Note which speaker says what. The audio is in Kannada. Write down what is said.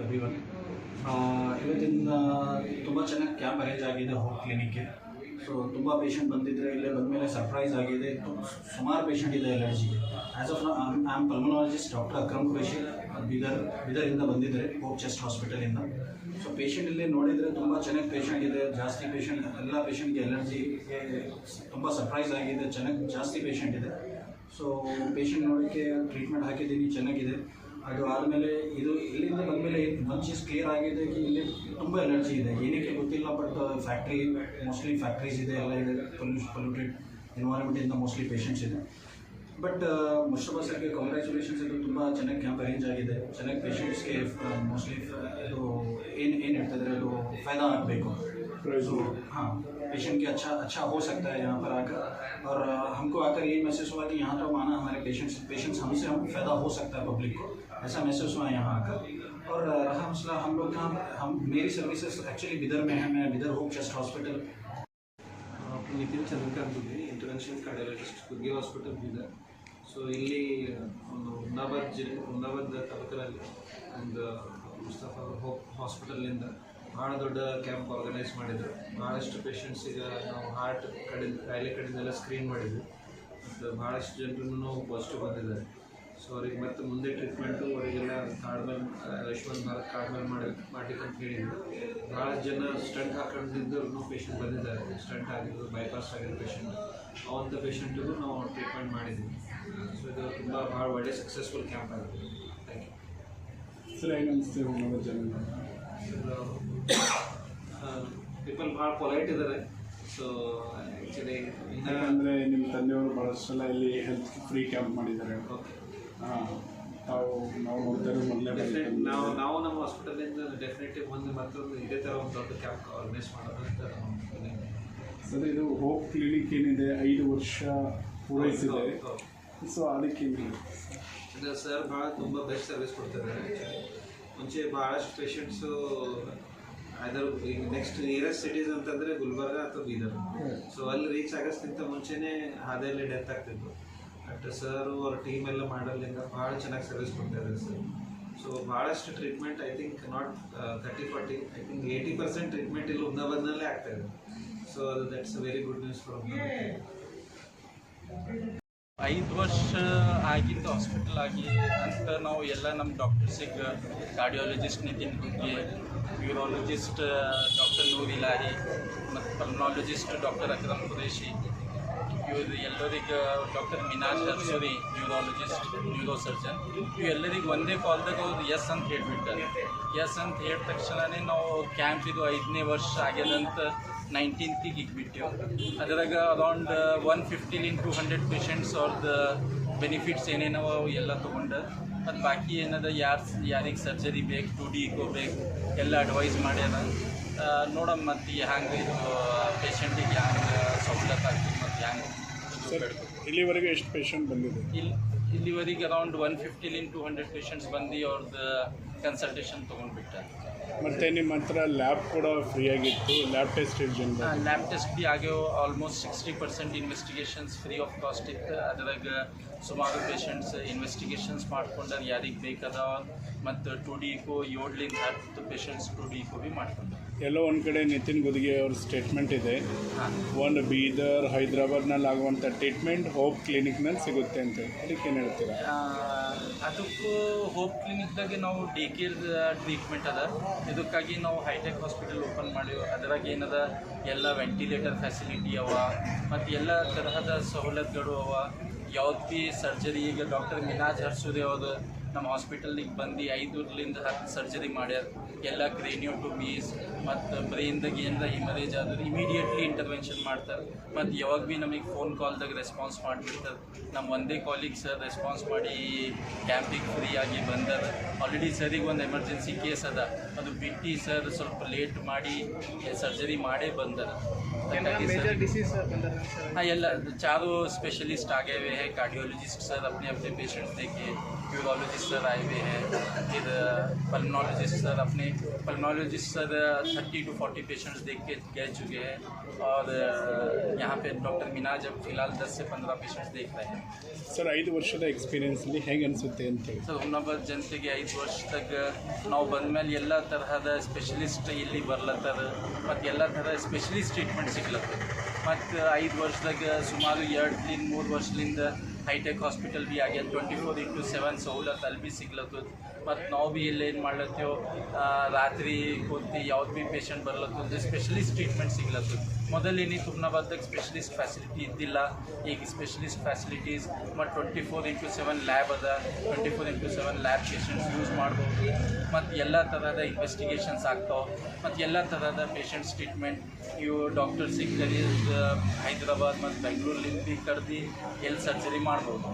Speaker 1: ಎವ್ರಿವನ್ ಇವತ್ತಿನ ತುಂಬ ಚೆನ್ನಾಗಿ ಕ್ಯಾಂಪ್ ಅರೇಂಜ್ ಆಗಿದೆ ಹೋಪ್ ಕ್ಲಿನಿಕ್ಗೆ. ಸೊ ತುಂಬ ಪೇಷಂಟ್ ಬಂದಿದ್ದರೆ ಇಲ್ಲೇ ಬಂದಮೇಲೆ ಸರ್ಪ್ರೈಸ್ ಆಗಿದೆ. ಸುಮಾರು ಪೇಷಂಟ್ ಇದೆ ಎಲರ್ಜಿಗೆ. As of I am pulmonologist doctor Akram Qureshi, ಬೀದರಿಂದ ಬಂದಿದ್ದಾರೆ ಹೋಪ್ ಚೆಸ್ಟ್ ಹಾಸ್ಪಿಟಲಿಂದ. ಸೊ ಪೇಷಂಟ್ ಇಲ್ಲಿ ನೋಡಿದರೆ ತುಂಬ ಚೆನ್ನಾಗಿ ಪೇಷಂಟ್ ಇದೆ. ಜಾಸ್ತಿ ಪೇಷಂಟ್ ಎಲ್ಲ ಪೇಷಂಟ್ಗೆ ಎಲರ್ಜಿಗೆ ತುಂಬ ಸರ್ಪ್ರೈಸ್ ಆಗಿದೆ. ಚೆನ್ನಾಗಿ ಜಾಸ್ತಿ ಪೇಷಂಟ್ ಇದೆ. ಸೊ ಪೇಷಂಟ್ ನೋಡೋಕ್ಕೆ ಟ್ರೀಟ್ಮೆಂಟ್ ಹಾಕಿದ್ದೀನಿ, ಚೆನ್ನಾಗಿದೆ. ಅದು ಆದಮೇಲೆ ಇಲ್ಲಿಂದ ಬಂದಮೇಲೆ ಒಂದು ಚೀಸ್ ಕ್ಲಿಯರ್ ಆಗಿದೆ ಕಿ ಇಲ್ಲಿ ತುಂಬ ಎಲರ್ಜಿ ಇದೆ, ಏನಕ್ಕೆ ಗೊತ್ತಿಲ್ಲ. ಬಟ್ ಮೋಸ್ಟ್ಲಿ ಫ್ಯಾಕ್ಟ್ರೀಸ್ ಇದೆ, ಎಲ್ಲ ಇದೆ, ಪೊಲ್ಯೂಟೆಡ್ ಎನ್ವೈರನ್ಮೆಂಟಿಂದ ಮೋಸ್ಟ್ಲಿ ಪೇಷಂಟ್ಸ್ ಇದೆ. ಬಟ್ ಮುಷರಫ್ ಸರ್ಗೆ ಕಾಂಗ್ರ್ಯಾಚುಲೇಷನ್ಸ್. ಇದು ತುಂಬ ಚೆನ್ನಾಗಿ ಕ್ಯಾಂಪ್ ಅರೇಂಜ್ ಆಗಿದೆ. ಚೆನ್ನಾಗಿ ಪೇಷಂಟ್ಸ್ಗೆ ಮೋಸ್ಟ್ಲಿ ಇದು ಏನು ಹೇಳ್ತಿದ್ರೆ ಅದು ಫಾಯ್ದಾ ಆಗಬೇಕು. हाँ, पेशेंट के अच्छा हो सकता है यहाँ पर आकर. और हमको आकर ये महसूस हुआ कि यहाँ तो माना हमारे पेशेंट्स हमसे हम फ़ायदा हो सकता है पब्लिक को, ऐसा महसूस हुआ यहाँ आकर. और रहा मसला हम लोग का मेरी सर्विसेज एक्चुअली बिदर में है. मैं Bidar hope chest hospital.
Speaker 2: Nitin Chandrakant ಇದ್ದೀನಿ, interventional cardiologist Kurgi hospital Bidar. So ಇಲ್ಲಿ ಒಂದು ಹುಮ್ನಾಬಾದ್ ತಾಲೂಕಿನಲ್ಲಿ ಒಂದು ಮುಸ್ತಫಾ ಹೋಪ್ ಹಾಸ್ಪಿಟಲಿಂದ ಭಾಳ ದೊಡ್ಡ ಕ್ಯಾಂಪ್ ಆರ್ಗನೈಸ್ ಮಾಡಿದ್ರು. ಭಾಳಷ್ಟು ಪೇಷಂಟ್ಸಿಗೆ ನಾವು ಹಾರ್ಟ್ ಕಾಯಿಲೆ ಕಡೆಯಿಂದೆಲ್ಲ ಸ್ಕ್ರೀನ್ ಮಾಡಿದ್ವಿ. ಮತ್ತು ಭಾಳಷ್ಟು ಜನರೂ ಪಾಸಿಟಿವ್ ಬಂದಿದ್ದಾರೆ. ಸೊ ಅವ್ರಿಗೆ ಮತ್ತು ಮುಂದೆ ಟ್ರೀಟ್ಮೆಂಟು ಅವರಿಗೆಲ್ಲ ಕಾರ್ಡ್ ಮೇಲೆ ಆಯುಷ್ಮಾನ್ ಭಾರತ್ ಕಾರ್ಡ್ ಮೇಲೆ ಮಾಡ್ಲಿಕ್ಕಂತ ಹೇಳಿದ್ರು. ಭಾಳಷ್ಟು ಜನ ಸ್ಟಂಟ್ ಹಾಕೊಂಡಿದ್ದವ್ರು ಪೇಷಂಟ್ ಬಂದಿದ್ದಾರೆ. ಸ್ಟಂಟ್ ಆಗಿದ್ದು, ಬೈಪಾಸ್ ಆಗಿರೋ ಪೇಷಂಟ್, ಅವಂಥ ಪೇಷಂಟಿಗೂ ನಾವು ಟ್ರೀಟ್ಮೆಂಟ್ ಮಾಡಿದ್ವಿ. ಸೊ ಇದು ತುಂಬ ಭಾಳ ಒಳ್ಳೆ ಸಕ್ಸಸ್ಫುಲ್ ಕ್ಯಾಂಪ್ ಆಗಿದೆ. Thank you
Speaker 3: sir. ಏನು ಅನಿಸ್ತೀವಿ ಜನ
Speaker 2: ಪೀಪಲ್ ಭಾಳ ಪೊಲೈಟ್ ಇದ್ದಾರೆ. ಸೊ ಆ್ಯಕ್ಚುಲಿ
Speaker 3: ಅಂದರೆ ನಿಮ್ಮ ತಂದೆಯವರು ಭಾಳಷ್ಟೆಲ್ಲ ಇಲ್ಲಿ ಹೆಲ್ತ್ ಫ್ರೀ ಕ್ಯಾಂಪ್ ಮಾಡಿದ್ದಾರೆ. ನಾವು ನೋಡ್ತಾರೆ ಮೊದಲೇ
Speaker 2: ನಾವು ನಮ್ಮ ಹಾಸ್ಪಿಟಲಿಂದ ಡೆಫಿನೆಟಿವ್ ಮತ್ತೊಂದು ಇದೇ ಥರ ಒಂದು ದೊಡ್ಡ ಕ್ಯಾಂಪ್ ಆರ್ಗನೈಸ್ ಮಾಡೋದು ಅಂತ
Speaker 3: ಸರ್. ಇದು ಹೋಪ್ ಕ್ಲಿನಿಕ್ ಏನಿದೆ 5 ವರ್ಷ ಪೂರೈಸಿದೆ. ಸೊ ಅದಕ್ಕೇನಿದೆ
Speaker 2: ಸರ್, ಭಾಳ ತುಂಬ ಬೆಸ್ಟ್ ಸರ್ವಿಸ್ ಕೊಡ್ತಿದ್ದಾರೆ. ಮುಂಚೆ ಭಾಳಷ್ಟು ಪೇಷಂಟ್ಸು ಅದರ ಈಗ ನೆಕ್ಸ್ಟ್ ನಿಯರೆಸ್ಟ್ ಸಿಟೀಸ್ ಅಂತಂದರೆ ಗುಲ್ಬರ್ಗ ಅಥವಾ ಬೀದರ್. ಸೊ ಅಲ್ಲಿ ರೀಚ್ ಆಗೋಕ್ಕಿಂತ ಮುಂಚೆನೇ ಹಾದಿಯಲ್ಲಿ ಡೆತ್ ಆಗ್ತಿತ್ತು. ಬಟ್ ಸರ್ ಅವ್ರ ಟೀಮ್ ಎಲ್ಲ ಮಾಡೋದ್ರಿಂದ ಭಾಳ ಚೆನ್ನಾಗಿ ಸರ್ವಿಸ್ ಕೊಡ್ತಾಯಿದ್ದಾರೆ ಸರ್. ಸೊ ಭಾಳಷ್ಟು treatment I think not 30-40 I think 80% treatment ಇಲ್ಲಿ ಹುಮ್ನಾಬಾದ್ನಲ್ಲೇ ಆಗ್ತಾಯಿದೆ. So that's a very good news for Humnabad.
Speaker 4: 5 ವರ್ಷ ಆಗಿದ್ದು ಹಾಸ್ಪಿಟಲ್ ಆಗಿ ಅಂತ ನಾವು ಎಲ್ಲ ನಮ್ಮ ಡಾಕ್ಟರ್ಸಿಗೆ ಕಾರ್ಡಿಯಾಲಜಿಸ್ಟ್ ನಿತಿನ್ ಗುಗ್ಗೆ, ಯೂರಾಲಜಿಸ್ಟ್ ಡಾಕ್ಟರ್ ನೂರ್ ಇಲಾಹಿ ಮತ್ತು ಪಲ್ಮನಾಲಜಿಸ್ಟ್ ಡಾಕ್ಟರ್ ಅಕ್ರಮ್ ಖುರೇಶಿ, ಇವರು ಎಲ್ಲರಿಗೆ doctor Minhaj ಹರ್ಸುರಿ neurologist, neuro surgeon, ಇವೆಲ್ಲರಿಗೆ ಒಂದೇ ಕಾಲ್ದಾಗ ಅವ್ರು ಎಸ್ ಅಂತ ಹೇಳಿಬಿಟ್ಟಾರೆ. ಎಸ್ ಅಂತ ಹೇಳಿದ ತಕ್ಷಣವೇ ನಾವು ಕ್ಯಾಂಪ್ ಇದು 5ನೇ ವರ್ಷ ಆಗ್ಯದಂತ 19th ಇಕ್ಬಿಟ್ಟೆವು. ಅದರಾಗ ಅರೌಂಡ್ 150-200 ಪೇಷಂಟ್ಸ್ ಅವ್ರದ್ದು ಬೆನಿಫಿಟ್ಸ್ ಏನೇನವ ಎಲ್ಲ ತೊಗೊಂಡು, ಮತ್ತು ಬಾಕಿ ಏನದ ಯಾರಿಗೆ ಸರ್ಜರಿ ಬೇಕು, 2D ಇಕೋ ಬೇಕು ಎಲ್ಲ ಅಡ್ವೈಸ್ ಮಾಡ್ಯಾರ. ನೋಡಮ್ಮ ಮತ್ತು ಹ್ಯಾಂಗೆ ಇದು ಪೇಷಂಟಿಗೆ ಹ್ಯಾಂಗೆ ಸವಲತ್ತು ಆಗ್ತದೆ ಮತ್ತು ಹ್ಯಾಂಗೆ.
Speaker 3: ಇಲ್ಲಿವರೆಗೆ ಎಷ್ಟು ಪೇಷಂಟ್ ಬಂದಿದೆ?
Speaker 4: ಇಲ್ಲಿವರೆಗೆ ಅರೌಂಡ್ 150-200 ಪೇಷಂಟ್ಸ್ ಬಂದು ಅವ್ರದ್ದು ಕನ್ಸಲ್ಟೇಷನ್ ತೊಗೊಂಡ್ಬಿಟ್ಟಾರೆ.
Speaker 3: ಮತ್ತು ನಿಮ್ಮ ಹತ್ರ ಲ್ಯಾಬ್ ಕೂಡ ಫ್ರೀ ಆಗಿತ್ತು. ಲ್ಯಾಬ್ ಟೆಸ್ಟ್
Speaker 4: ಲ್ಯಾಬ್ ಟೆಸ್ಟ್ ಭೀ ಆಗ್ಯಾವ. Almost 60% investigations free of cost ಇತ್ತು. ಅದ್ರಾಗ ಸುಮಾರು ಪೇಷಂಟ್ಸ್ ಇನ್ವೆಸ್ಟಿಗೇಷನ್ಸ್ ಮಾಡ್ಕೊಂಡಾರ ಯಾರಿಗೆ ಬೇಕಾದ. ಮತ್ತು 2D eco 7-10 patients 2D eco ಭೀ ಮಾಡ್ಕೊಂಡ್ರು.
Speaker 3: ಎಲ್ಲೋ ಒಂದು ಕಡೆ ನಿತಿನ್ ಗುದ್ಗೆ ಅವ್ರ ಸ್ಟೇಟ್ಮೆಂಟ್ ಇದೆ, ಒಂದು ಬೀದರ್ ಹೈದ್ರಾಬಾದ್ನಲ್ಲಿ ಆಗುವಂಥ ಟ್ರೀಟ್ಮೆಂಟ್ ಹೋಪ್ ಕ್ಲಿನಿಕ್ನಲ್ಲಿ ಸಿಗುತ್ತೆ ಅಂತ. ಅದಕ್ಕೆ ಏನು ಹೇಳ್ತೀರಾ?
Speaker 4: ಅದಕ್ಕೂ ಹೋಪ್ ಕ್ಲಿನಿಕ್ದಾಗೆ ನಾವು ಡೇ ಕೇರ್ ಟ್ರೀಟ್ಮೆಂಟ್ ಅದ. ಇದಕ್ಕಾಗಿ ನಾವು ಹೈಟೆಕ್ ಹಾಸ್ಪಿಟಲ್ ಓಪನ್ ಮಾಡೀವಿ. ಅದ್ರಾಗ ಏನದ ಎಲ್ಲ ವೆಂಟಿಲೇಟರ್ ಫೆಸಿಲಿಟಿ ಅವ ಮತ್ತು ಎಲ್ಲ ತರಹದ ಸವಲತ್ತುಗಳು ಅವ. ಯಾವ್ದು ಭೀ ಸರ್ಜರಿ ಈಗ ಡಾಕ್ಟರ್ ಮಿನಾಜ್ ಹರ್ಸುರಿ ಅವರು ನಮ್ಮ ಹಾಸ್ಪಿಟಲಿಗೆ ಬಂದು 5-10 ಸರ್ಜರಿ ಮಾಡ್ಯಾರ. ಎಲ್ಲ ಕ್ರೇನಿಯೋಟೊಮೀಸ್ ಮತ್ತು ಬ್ರೈನ್ದಾಗ ಏನಾರ ಹಿಮರೇಜ್ ಆದ್ರೆ ಇಮಿಡಿಯೇಟ್ಲಿ ಇಂಟರ್ವೆನ್ಷನ್ ಮಾಡ್ತಾರೆ. ಮತ್ತು ಯಾವಾಗ ಭೀ ನಮಗೆ ಫೋನ್ ಕಾಲ್ದಾಗ ರೆಸ್ಪಾನ್ಸ್ ಮಾಡಿಬಿಡ್ತಾರೆ. ನಮ್ಮ ಒಂದೇ ಕಾಲಿಗೆ ಸರ್ ರೆಸ್ಪಾನ್ಸ್ ಮಾಡಿ ಕ್ಯಾಂಪಿಗೆ ಫ್ರೀ ಆಗಿ ಬಂದಾರ. ಆಲ್ರೆಡಿ ಸರಿಗೆ ಒಂದು ಎಮರ್ಜೆನ್ಸಿ ಕೇಸ್ ಅದ, ಅದು ಬಿಟ್ಟು ಸರ್ ಸ್ವಲ್ಪ ಲೇಟ್ ಮಾಡಿ ಸರ್ಜರಿ ಮಾಡೇ ಬಂದಾರ. हाँ, ಎಲ್ಲ 4 स्पेशलिस्ट आ गए हुए हैं. कार्डियोलॉजिस्ट सर अपने पेशेंट्स देखे, यूरोलॉजिस्ट कार्डियोलॉजिस्ट सर आए हुए हैं, फिर पल्मोनोलॉजिस्ट सर अपने पल्मोनोलॉजिस्ट सर 30 to 40 पेशेंट्स देख के गए चुके हैं, और यहाँ पे डॉक्टर मिनाज अब फिलहाल 10 से 15 पेशेंट्स देख रहे हैं.
Speaker 3: ಸರ್ 5 ವರ್ಷದ ಎಕ್ಸ್ಪೀರಿಯನ್ಸಲ್ಲಿ ಹೇಗೆ ಅನಿಸುತ್ತೆ ಅಂತೇಳಿ?
Speaker 4: ಸರ್ ಹುಮ್ನಾಬಾದ್ ಜನತೆಗೆ 5 ವರ್ಷದಾಗ ನಾವು ಬಂದಮೇಲೆ ಎಲ್ಲ ತರಹದ ಸ್ಪೆಷಲಿಸ್ಟ್ ಇಲ್ಲಿ ಬರ್ಲತ್ತಾರ, ಮತ್ತು ಎಲ್ಲ ಥರದ ಸ್ಪೆಷಲಿಸ್ಟ್ ಟ್ರೀಟ್ಮೆಂಟ್ ಸಿಗ್ಲತ್ತದ. ಮತ್ತು 5 ವರ್ಷದಾಗ ಸುಮಾರು 2-3 ವರ್ಷದಿಂದ ಹೈಟೆಕ್ ಹಾಸ್ಪಿಟಲ್ ಭೀ ಆಗ್ಯದ, 24/7 ಸವಲತ್ತು ಅಲ್ಲಿ ಭೀ ಸಿಗ್ಲತ್ತದ. ಮತ್ತು ನಾವು ಭೀ ಇಲ್ಲಿ ಏನು ಮಾಡ್ಲತ್ತೇವೆ, ರಾತ್ರಿ ಕೂತಿ ಯಾವ್ದು ಭೀ ಪೇಷಂಟ್ ಬರ್ಲತ್ತದ ಸ್ಪೆಷಲಿಸ್ಟ್ ಟ್ರೀಟ್ಮೆಂಟ್ ಸಿಗ್ಲತ್ತದ. ಮೊದಲೇನಿತ್ತು ಹುಮ್ನಾಬಾದ್ದಾಗ ಸ್ಪೆಷಲಿಸ್ಟ್ ಫ್ಯಾಸಿಲಿಟಿ ಇದ್ದಿಲ್ಲ, ಈಗ ಸ್ಪೆಷಲಿಸ್ಟ್ ಫ್ಯಾಸಿಲಿಟೀಸ್ ಮತ್ತು 24/7 ಲ್ಯಾಬ್ ಅದ, 24/7 ಲ್ಯಾಬ್ ಪೇಷಂಟ್ಸ್ ಯೂಸ್ ಮಾಡ್ಬೋದು. ಮತ್ತು ಎಲ್ಲ ಥರದ ಇನ್ವೆಸ್ಟಿಗೇಷನ್ಸ್ ಆಗ್ತಾವೆ, ಮತ್ತು ಎಲ್ಲ ಥರದ ಪೇಷಂಟ್ಸ್ ಟ್ರೀಟ್ಮೆಂಟ್ ಇವು ಡಾಕ್ಟರ್ಸಿಗೆ ಕರೆಯೋದು ಹೈದ್ರಾಬಾದ್ ಮತ್ತು ಬೆಂಗಳೂರಲ್ಲಿ ಭೀ ಕರೆದು ಎಲ್ಲಿ ಸರ್ಜರಿ ಮಾಡ್ಬೋದು.